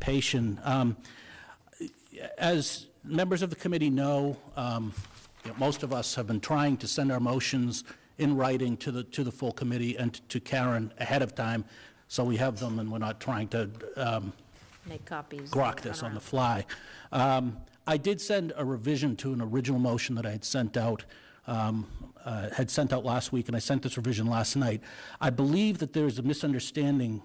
participation. As members of the committee know, most of us have been trying to send our motions in writing to the full committee and to Karen ahead of time, so we have them and we're not trying to make copies, grok this on the fly. I did send a revision to an original motion that I had sent out last week, and I sent this revision last night. I believe that there's a misunderstanding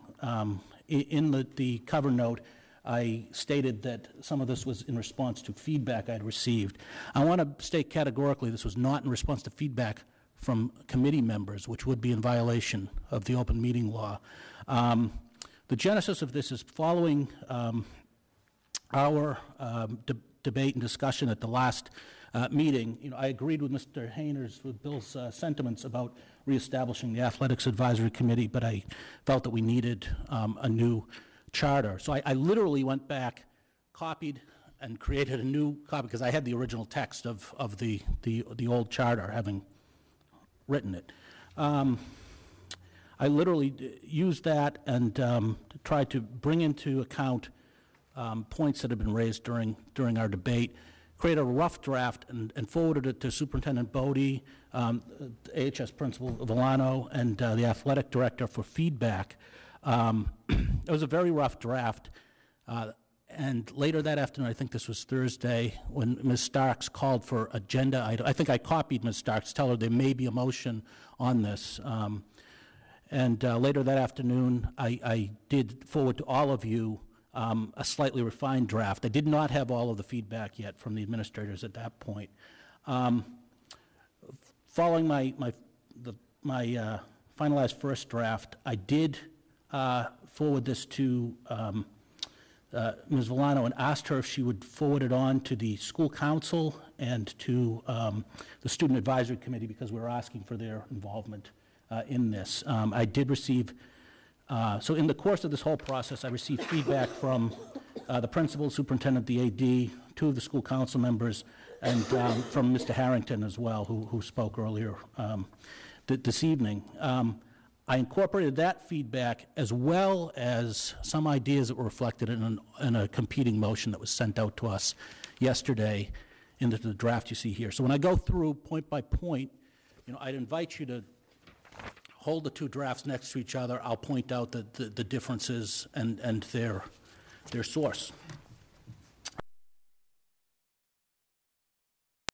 in the cover note. I stated that some of this was in response to feedback I had received. I want to state categorically this was not in response to feedback from committee members, which would be in violation of the open meeting law. The genesis of this is following our debate and discussion at the last meeting. I agreed with Mr. Hayner's, with Bill's sentiments about reestablishing the Athletics Advisory Committee, but I felt that we needed a new charter. So I literally went back, copied, and created a new copy because I had the original text of the old charter, having written it. I literally used that and tried to bring into account points that had been raised during our debate, created a rough draft and forwarded it to Superintendent Bodie, AHS Principal Villano, and the athletic director for feedback. It was a very rough draft, and later that afternoon, I think this was Thursday, when Ms. Starks called for agenda item. I think I copied Ms. Starks, tell her there may be a motion on this. And later that afternoon, I did forward to all of you a slightly refined draft. I did not have all of the feedback yet from the administrators at that point. Following my finalized first draft, I did forward this to Ms. Villano and asked her if she would forward it on to the school council and to the student advisory committee, because we were asking for their involvement in this. I did receive, so in the course of this whole process, I received feedback from the principal, superintendent, the AD, 2 of the school council members, and from Mr. Harrington as well, who spoke earlier this evening. I incorporated that feedback as well as some ideas that were reflected in a competing motion that was sent out to us yesterday in the draft you see here. So when I go through point by point, I'd invite you to hold the 2 drafts next to each other. I'll point out the differences and their source.